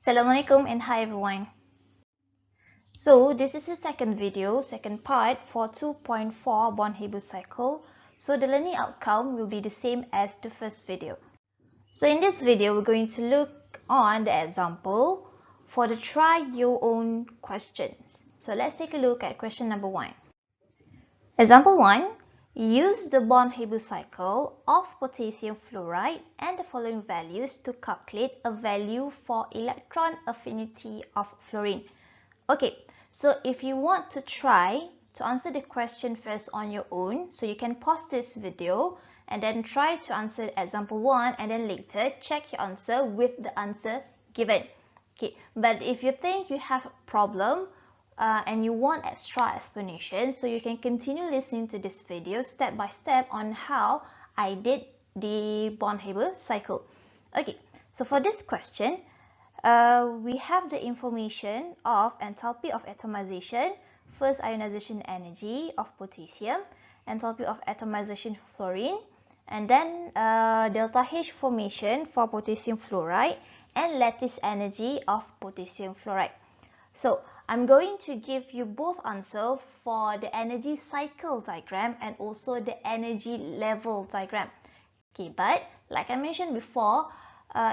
Assalamualaikum and hi everyone. So this is the second part for 2.4 Born-Haber cycle. So the learning outcome will be the same as the first video. So in this video, we're going to look on the example for the try your own questions. So let's take a look at question number 1. Example 1. Use the Born-Haber cycle of potassium fluoride and the following values to calculate a value for electron affinity of fluorine. Okay, so if you want to try to answer the question first on your own, so you can pause this video and then try to answer example 1 and then later check your answer with the answer given. Okay, but if you think you have a problem, and you want extra explanation, so you can continue listening to this video step by step on how I did the Born-Haber cycle. Okay, so for this question, we have the information of enthalpy of atomization, first ionization energy of potassium, enthalpy of atomization for fluorine, and then delta H formation for potassium fluoride, and lattice energy of potassium fluoride. So I'm going to give you both answers for the energy cycle diagram and also the energy level diagram. Okay, but like I mentioned before,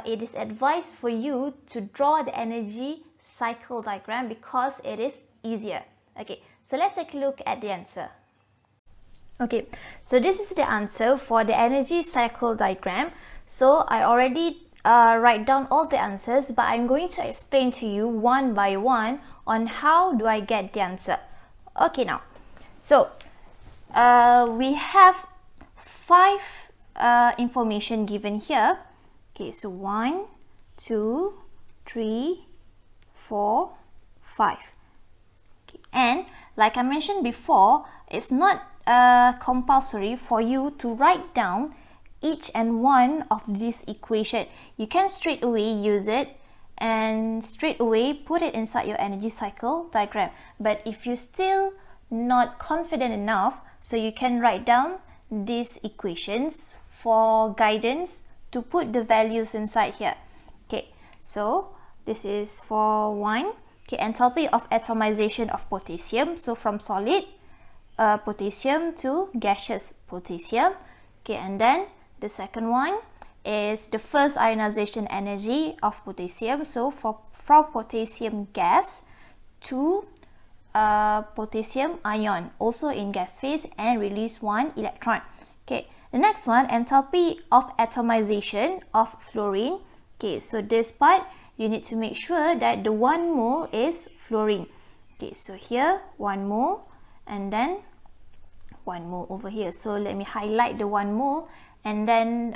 it is advised for you to draw the energy cycle diagram because it is easier. Okay, so let's take a look at the answer. Okay, so this is the answer for the energy cycle diagram. So I already write down all the answers, but I'm going to explain to you one by one on how do I get the answer. Okay, now, so we have 5 information given here. Okay, so 1, 2, 3, 4, 5. Okay, and like I mentioned before, it's not compulsory for you to write down each and one of this equation. You can straight away use it and straight away put it inside your energy cycle diagram. But if you're still not confident enough, so you can write down these equations for guidance to put the values inside here. Okay, so this is for 1. Okay, enthalpy of atomization of potassium. So from solid potassium to gaseous potassium. Okay, and then the second one is the first ionization energy of potassium. So from potassium gas to potassium ion, also in gas phase, and release 1 electron. Okay, the next one, enthalpy of atomization of fluorine. Okay, so this part, you need to make sure that the 1 mole is fluorine. Okay, so here 1 mole and then 1 mole over here. So let me highlight the 1 mole and then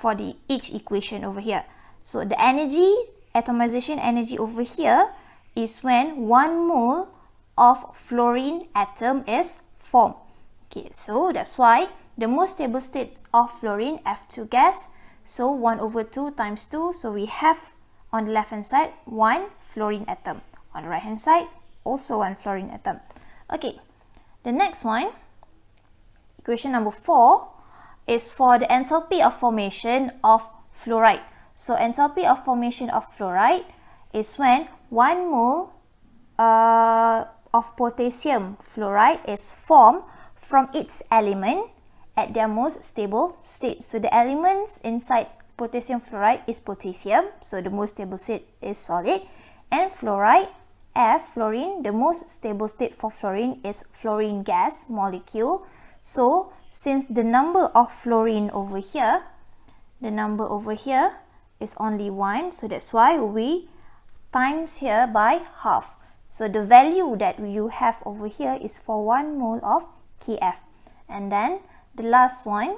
for the each equation over here. So the energy, atomization energy over here is when 1 mole of fluorine atom is formed. Okay, so that's why the most stable state of fluorine, F2 gas, so 1 over 2 times 2, so we have on the left hand side 1 fluorine atom, on the right hand side also 1 fluorine atom. Okay, the next one, equation number 4, is for the enthalpy of formation of fluoride. So enthalpy of formation of fluoride is when 1 mole of potassium fluoride is formed from its element at their most stable state. So the elements inside potassium fluoride is potassium, so the most stable state is solid, and fluoride, F, fluorine, the most stable state for fluorine is fluorine gas molecule. So since the number of fluorine over here, the number over here is only 1, so that's why we times here by half. So the value that you have over here is for 1 mole of Kf. And then the last one,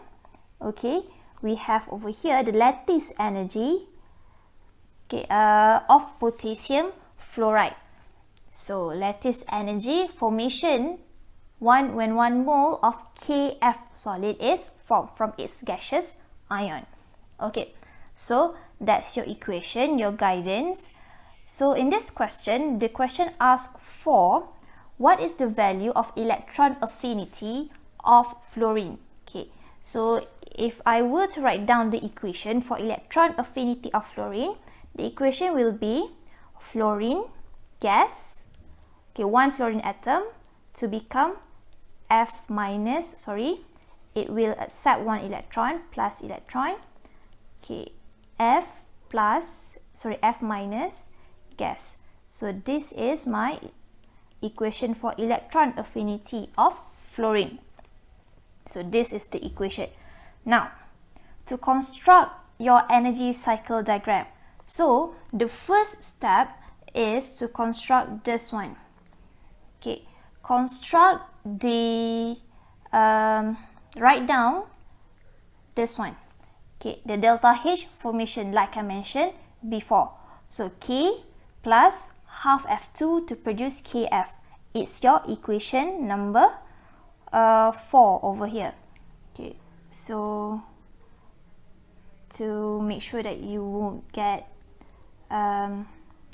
okay, we have over here the lattice energy, okay, of potassium fluoride. So lattice energy formation when 1 mole of Kf solid is formed from its gaseous ion. Okay, so that's your equation, your guidance. So in this question, the question asks for what is the value of electron affinity of fluorine. Okay, so if I were to write down the equation for electron affinity of fluorine, the equation will be fluorine gas, okay, one fluorine atom to become F minus, it will accept one electron plus electron, okay, F minus gas. So this is my equation for electron affinity of fluorine. So this is the equation. Now, to construct your energy cycle diagram, so the first step is to construct this one. Okay, construct the write down this one. Okay, the delta H formation like I mentioned before. So K plus half F2 to produce KF. It's your equation number 4 over here. Okay, so to make sure that you won't get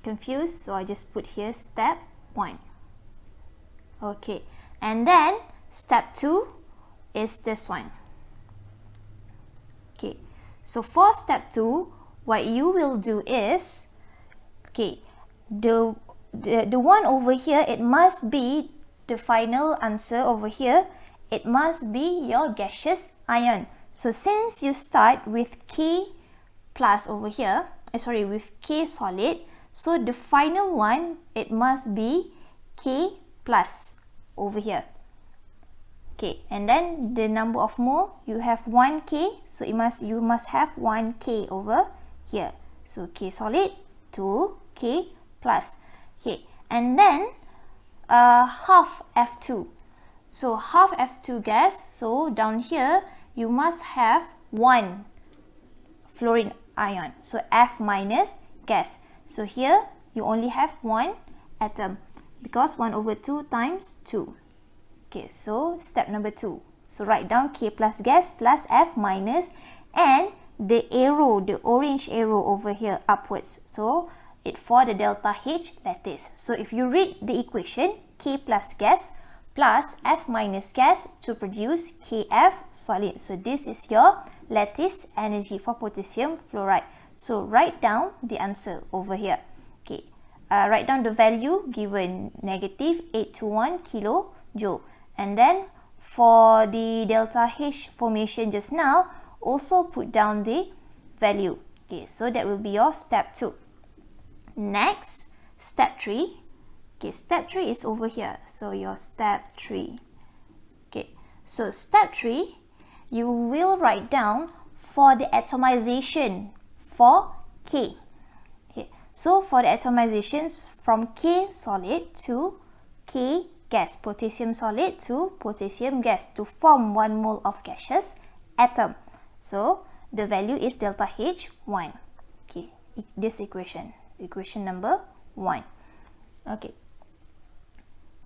confused, so I just put here step 1. Okay, and then step 2 is this one. Okay, so for step 2, what you will do is, okay, the one over here, it must be the final answer over here. It must be your gaseous ion. So since you start with K plus over here, with K solid, so the final one, it must be K plus over here. Okay, and then the number of mole, you have 1K, so you must have 1K over here. So K solid to K plus. Okay, and then half F2. So half F2 gas, so down here you must have 1 fluorine ion, so F minus gas. So here you only have 1 atom because 1 over 2 times 2. Okay, so step number 2. So write down K plus gas plus F minus, and the arrow, the orange arrow over here upwards. So it for the delta H lattice. So if you read the equation, K plus gas plus F minus gas to produce KF solid. So this is your lattice energy for potassium fluoride. So write down the answer over here. Okay, write down the value given, negative 821 kilojoule. And then for the delta H formation just now, also put down the value. Okay, so that will be your step 2. Next, step 3. Okay, step 3 is over here. So your step 3. Okay, so step 3, you will write down for the atomization for K. Okay, so for the atomizations from K solid to K gas, potassium solid to potassium gas, to form 1 mole of gaseous atom. So the value is delta H 1. Okay, this equation number 1. Okay,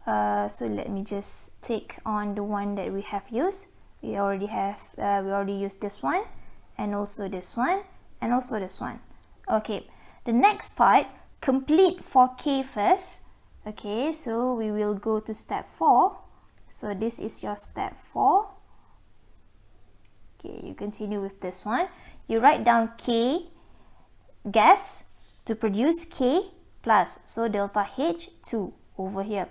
so let me just take on the one that we have used. We already used this one, and also this one, and also this one. Okay, the next part, complete for K first. Okay, so we will go to step 4. So this is your step 4. Okay, you continue with this one. You write down K gas to produce K plus. So delta H 2 over here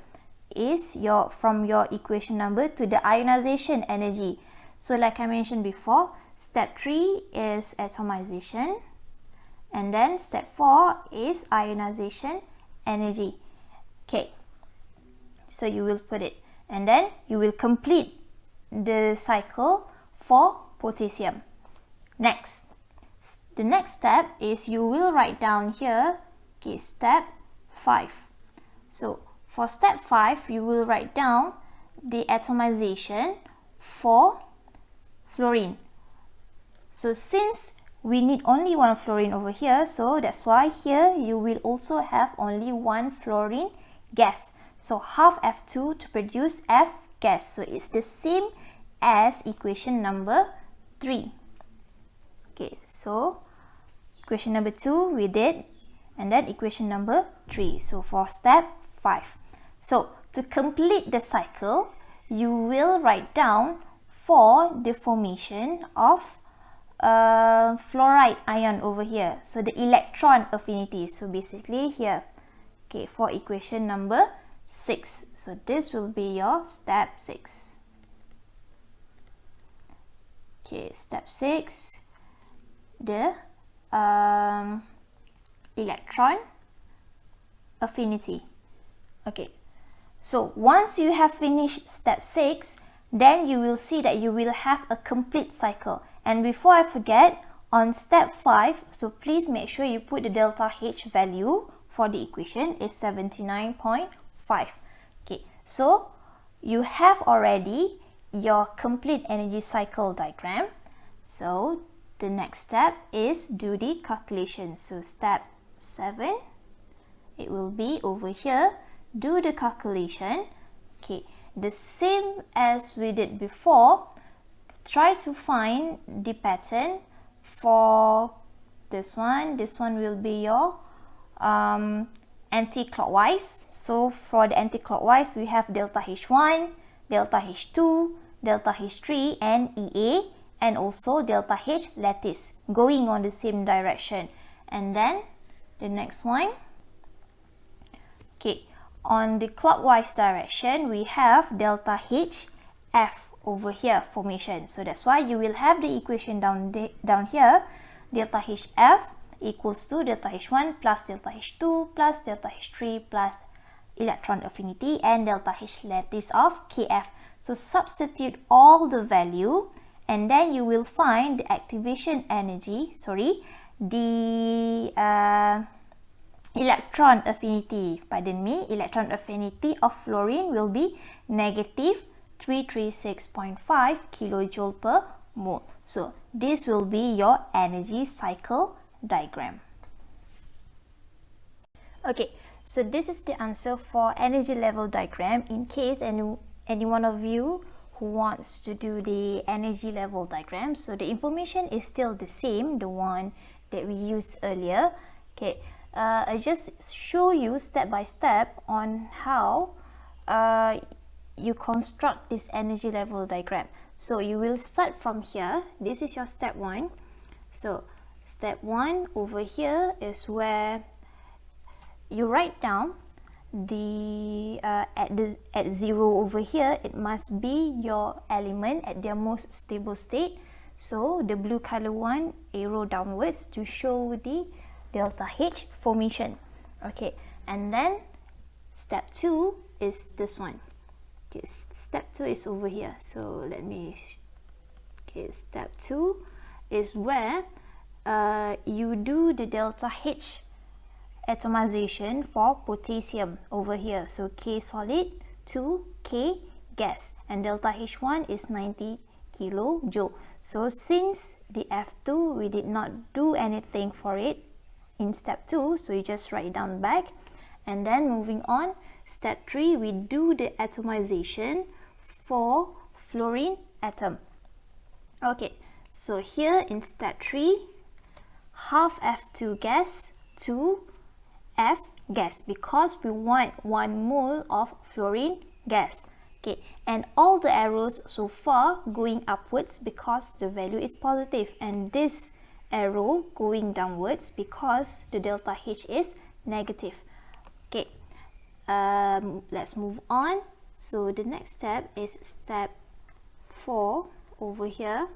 is from your equation number to the ionization energy. So like I mentioned before, step 3 is atomization, and then step 4 is ionization energy. Okay, so you will put it, and then you will complete the cycle for potassium. Next, the next step is you will write down here, okay, step 5. So for step 5, you will write down the atomization for fluorine. So since we need only 1 fluorine over here, so that's why here you will also have only 1 fluorine gas. So half F2 to produce F gas. So it's the same as equation number 3. Okay, so equation number 2 we did, and then equation number 3. So for step 5. So to complete the cycle, you will write down for the formation of fluoride ion over here. So the electron affinity. So basically here, okay, for equation number 6. So this will be your step 6. Okay, step 6, the electron affinity. Okay, so once you have finished step 6, then you will see that you will have a complete cycle. And before I forget, on step 5, so please make sure you put the delta H value for the equation is 79.5. Okay, so you have already your complete energy cycle diagram. So the next step is do the calculation. So step 7, it will be over here, do the calculation. Okay, the same as we did before, try to find the pattern for this one. This one will be your anti-clockwise. So for the anti-clockwise, we have delta H1, delta H2, delta H3 and EA, and also delta H lattice going on the same direction. And then the next one, okay, on the clockwise direction, we have delta H F over here formation. So that's why you will have the equation down here, delta HF equals to delta H1 plus delta H2 plus delta H3 plus electron affinity and delta H lattice of KF. So substitute all the value and then you will find the activation energy, the electron affinity, electron affinity of fluorine will be negative 336.5 kilojoule per mole. So this will be your energy cycle diagram. Okay, so this is the answer for energy level diagram. In case any one of you who wants to do the energy level diagram, so the information is still the same, the one that we used earlier. Okay, I just show you step by step on how you construct this energy level diagram. So you will start from here. This is your step 1. So step 1 over here is where you write down the at 0 over here, it must be your element at their most stable state. So the blue color one, arrow downwards to show the delta H formation. Okay, and then step 2 is this one. Okay, step 2 is over here. So let me, okay, step 2 is where you do the delta H atomization for potassium over here. So K solid to K gas, and delta H1 is 90 kilojoule. So since the F2 we did not do anything for it in step 2, so you just write down back. And then moving on, step 3 we do the atomization for fluorine atom. Okay, so here in step 3, half F2 gas to F gas, because we want 1 mole of fluorine gas. Okay, and all the arrows so far going upwards because the value is positive, and this arrow going downwards because the delta H is negative. Okay, let's move on. So the next step is step 4 over here.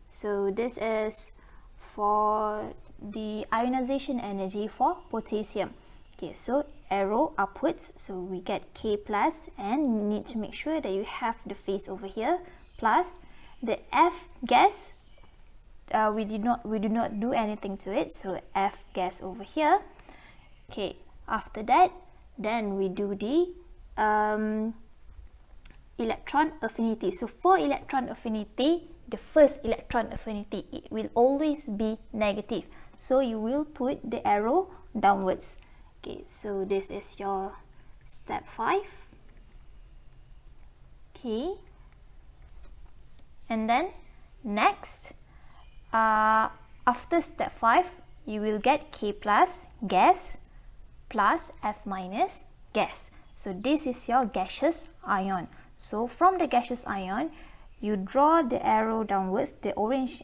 So this is for the ionization energy for potassium. Okay, so arrow upwards, so we get K plus, and you need to make sure that you have the face over here, plus the F gas, we do not do anything to it, so F gas over here. Okay, after that, then we do the electron affinity. So for electron affinity, the first electron affinity, it will always be negative, so you will put the arrow downwards. Okay, so this is your step 5. Okay, and then next, after step 5, you will get K plus gas plus F minus gas. So this is your gaseous ion. So from the gaseous ion, you draw the arrow downwards, the orange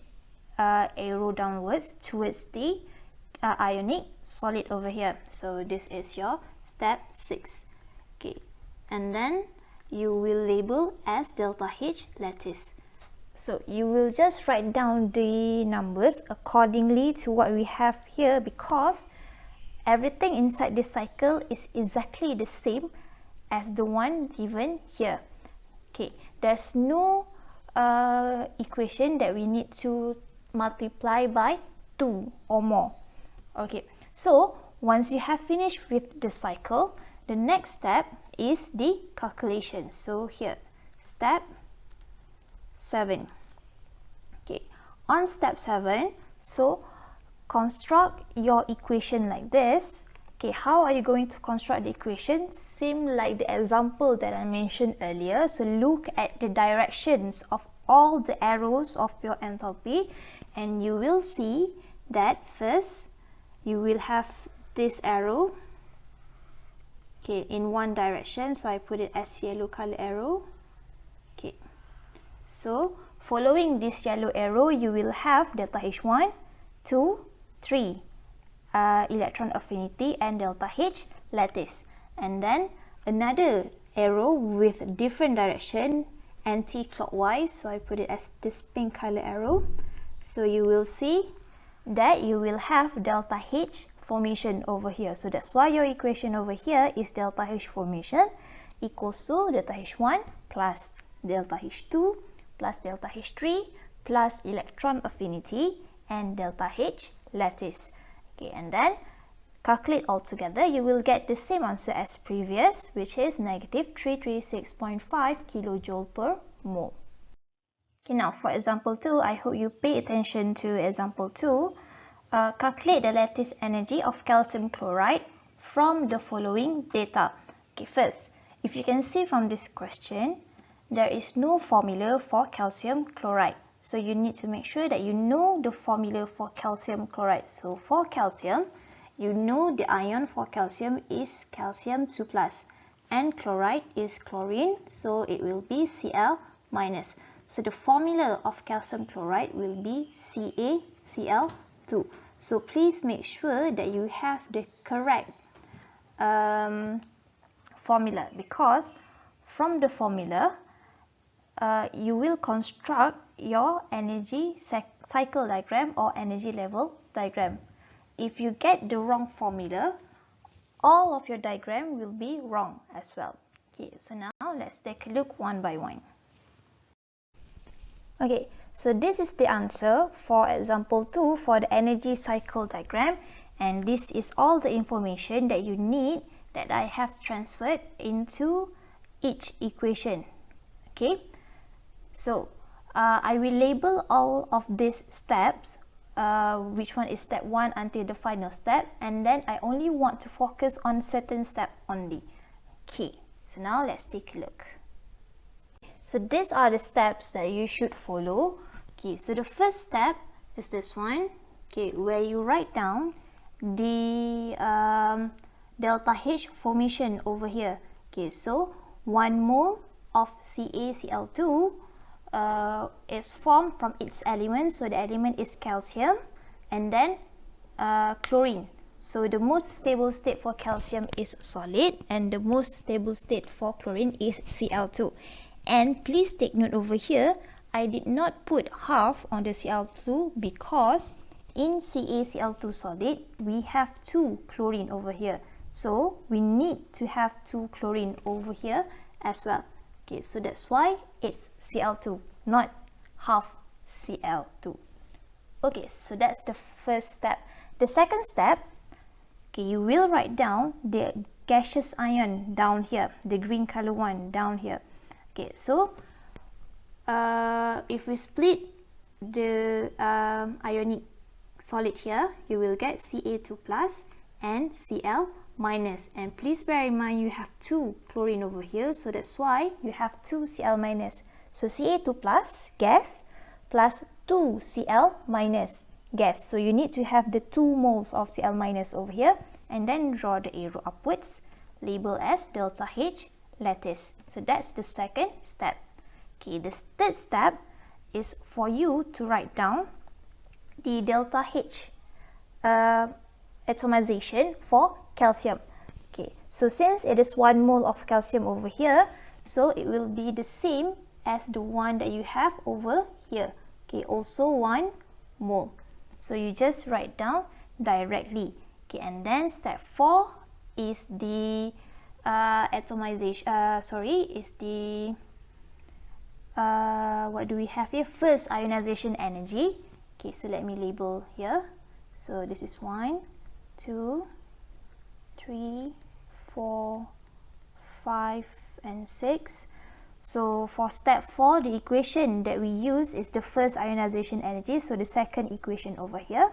arrow downwards towards the ionic solid over here. So this is your step 6. Okay, and then you will label as delta H lattice. So you will just write down the numbers accordingly to what we have here, because everything inside this cycle is exactly the same as the one given here. Okay, there's no equation that we need to multiply by 2 or more. Okay, so once you have finished with the cycle, the next step is the calculation. So here, step 7. Okay, on step 7, so construct your equation like this. Okay, how are you going to construct the equation? Same like the example that I mentioned earlier. So look at the directions of all the arrows of your enthalpy, and you will see that first you will have this arrow, okay, in one direction. So I put it as yellow color arrow. Okay, so following this yellow arrow, you will have delta H1, 2, 3 electron affinity and delta H lattice, and then another arrow with different direction, anti-clockwise. So I put it as this pink color arrow. So you will see that you will have delta H formation over here. So that's why your equation over here is delta H formation equals to delta H1 plus delta H2 plus delta H3 plus electron affinity and delta H lattice. Okay, and then calculate all together, you will get the same answer as previous, which is negative 336.5 kilojoule per mole. Okay, now for example 2, I hope you pay attention to example 2. Calculate the lattice energy of calcium chloride from the following data. Okay, first, if you can see from this question, there is no formula for calcium chloride. So you need to make sure that you know the formula for calcium chloride. So for calcium, you know the ion for calcium is calcium 2+, and chloride is chlorine, so it will be Cl-. So the formula of calcium chloride will be CaCl2. So please make sure that you have the correct formula, because from the formula, you will construct your energy cycle diagram or energy level diagram. If you get the wrong formula, all of your diagram will be wrong as well. Okay, so now let's take a look one by one. Okay, so this is the answer for example 2 for the energy cycle diagram, and this is all the information that you need that I have transferred into each equation. Okay, so I will label all of these steps, which one is step 1 until the final step, and then I only want to focus on certain step only. Okay, so now let's take a look. So these are the steps that you should follow. Okay, so the first step is this one, okay, where you write down the delta H formation over here. Okay, so 1 mole of CaCl2 is formed from its element. So the element is calcium and then chlorine. So the most stable state for calcium is solid, and the most stable state for chlorine is Cl2. And please take note over here, I did not put half on the Cl2 because in CaCl2 solid, we have 2 chlorine over here. So we need to have 2 chlorine over here as well. Okay, so that's why it's Cl2, not half Cl2. Okay, so that's the first step. The second step, okay, you will write down the gaseous ion down here, the green color one down here. Okay, so if we split the ionic solid here, you will get Ca2+ and Cl-, and please bear in mind you have 2 chlorine over here, so that's why you have 2 Cl-. So Ca2+ gas plus 2 Cl- gas. So you need to have the 2 moles of Cl- over here, and then draw the arrow upwards, label as delta H lattice. So that's the second step. Okay, the third step is for you to write down the delta H atomization for calcium. Okay, so since it is 1 mole of calcium over here, so it will be the same as the one that you have over here. Okay, also 1 mole. So you just write down directly. Okay, and then step 4 is the atomization. What do we have here? First ionization energy. Okay, so let me label here. So this is 1, 2, 3, 4, 5, and 6. So for step 4, the equation that we use is the first ionization energy, so the second equation over here.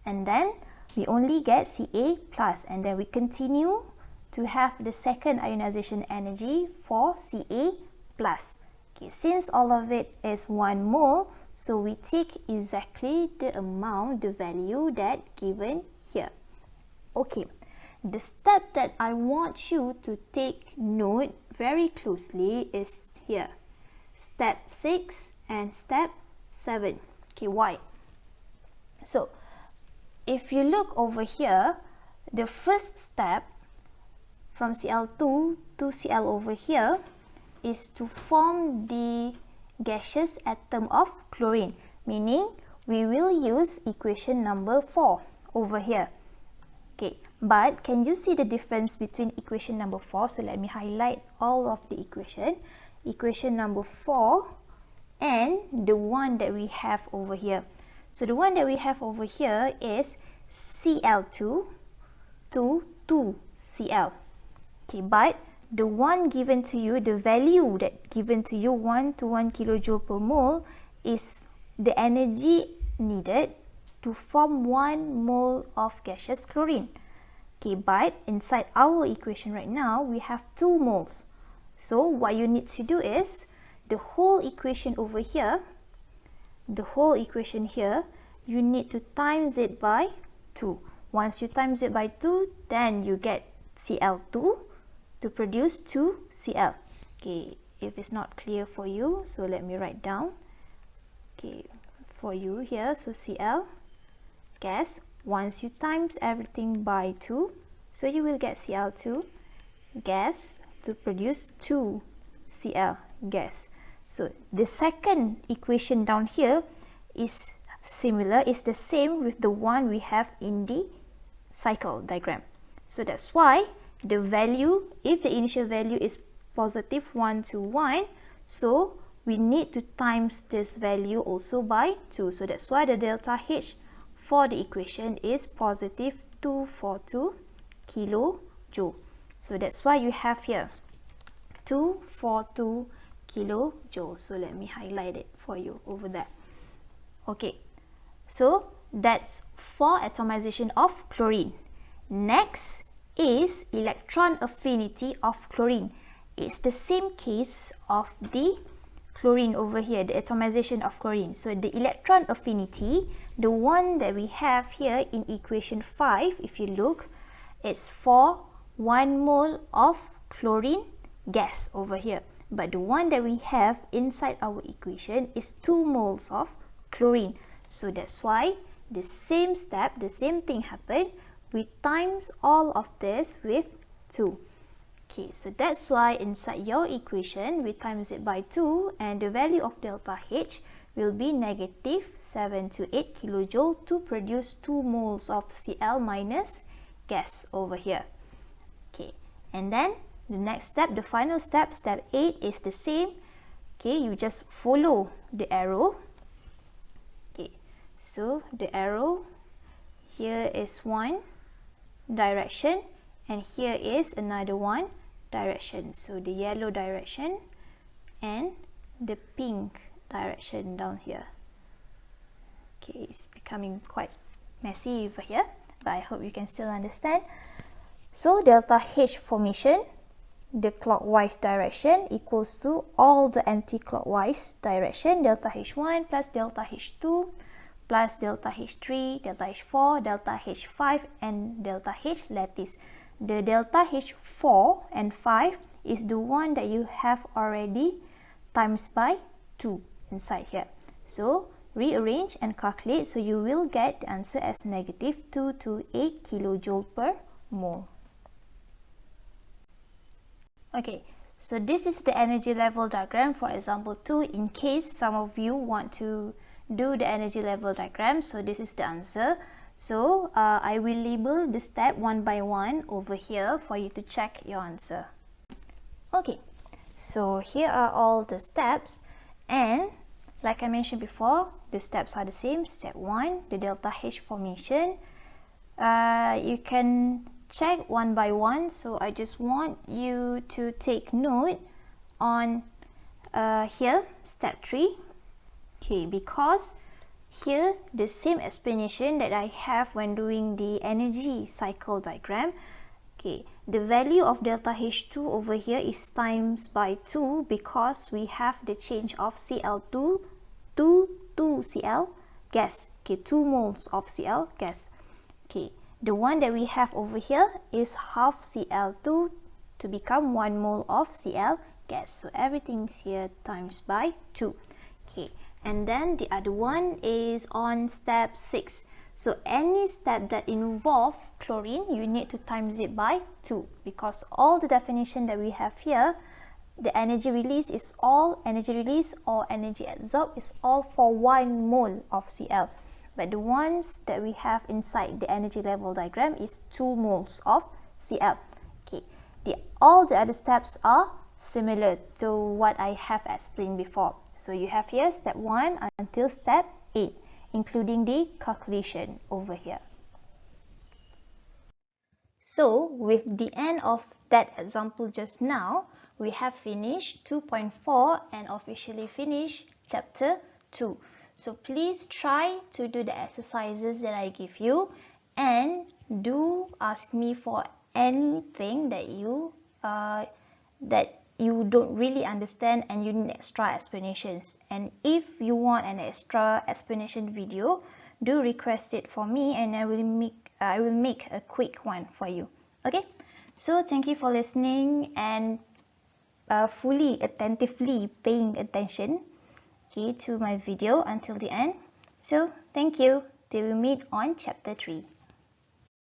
And then we only get Ca plus, and then we continue to have the second ionization energy for Ca plus. Okay, since all of it is 1 mole, so we take exactly the amount, the value that given here. Okay, the step that I want you to take note very closely is here. Step 6 and step 7. Okay, why? So, if you look over here, the first step from Cl2 to Cl over here is to form the gaseous atom of chlorine, meaning we will use equation number 4 over here. Okay, but can you see the difference between equation number 4? So let me highlight all of the equation. Equation number 4 and the one that we have over here. So the one that we have over here is Cl2 to 2Cl. Okay, but the one given to you, the value that given to you, 1 to 1 kilojoule per mole, is the energy needed to form 1 mole of gaseous chlorine. Okay, but inside our equation right now, we have 2 moles. So what you need to do is, the whole equation over here, you need to times it by 2. Once you times it by 2, then you get Cl2 to produce 2Cl. Okay, if it's not clear for you, so let me write down. Okay, for you here, so Cl gas, once you times everything by 2, so you will get Cl2 gas to produce 2Cl gas. So the second equation down here is similar, is the same with the one we have in the cycle diagram. So that's why the value, if the initial value is positive 1 to 1, so we need to times this value also by 2. So that's why the delta H for the equation is positive 242 kilojoule. So that's why you have here 242 kilojoule. So let me highlight it for you over there. Okay, so that's for atomization of chlorine. Next is electron affinity of chlorine. It's the same case of the chlorine over here, the atomization of chlorine. So the electron affinity, the one that we have here in equation 5, if you look, it's for 1 mole of chlorine gas over here. But the one that we have inside our equation is 2 moles of chlorine. So that's why the same step, the same thing happened. We times all of this with 2. Okay, so that's why inside your equation, we times it by 2, and the value of delta H will be negative 7 to 8 kilojoule to produce 2 moles of Cl minus gas over here. Okay, and then the next step, the final step, step 8 is the same. Okay, you just follow the arrow. Okay, so the arrow here is one direction, and here is another one direction. So the yellow direction and the pink direction down here. Okay, it's becoming quite messy over here, but I hope you can still understand. So delta H formation, the clockwise direction equals to all the anti-clockwise direction, delta H1 plus delta H2 plus delta H3, delta H4, delta H5, and delta H lattice. The delta H4 and 5 is the one that you have already times by 2 inside here. So rearrange and calculate, so you will get the answer as negative 228 kilojoule per mole. Okay, so this is the energy level diagram for example 2, in case some of you want to do the energy level diagram. So this is the answer. So I will label the step one by one over here for you to check your answer. Okay, so here are all the steps, and like I mentioned before, the steps are the same. Step 1, the delta H formation. You can check one by one, so I just want you to take note on here, step 3. Okay, because here the same explanation that I have when doing the energy cycle diagram. Okay, the value of delta H2 over here is times by 2 because we have the change of Cl2 to 2Cl gas. Okay, 2 moles of Cl gas. Okay, the one that we have over here is half Cl2 to become 1 mole of Cl gas. So everything's here times by 2. Okay, and then the other one is on step 6. So any step that involve chlorine, you need to times it by 2 because all the definition that we have here, the energy release is all energy release or energy absorbed is all for 1 mole of Cl. But the ones that we have inside the energy level diagram is 2 moles of Cl. Okay, all the other steps are similar to what I have explained before. So you have here step 1 until step 8, including the calculation over here. So with the end of that example just now, we have finished 2.4 and officially finished chapter 2. So please try to do the exercises that I give you, and do ask me for anything that you don't really understand and you need extra explanations. And if you want an extra explanation video, do request it for me and I will make a quick one for you. Okay, so thank you for listening and fully attentively paying attention, okay, to my video until the end. So thank you, till we meet on chapter 3.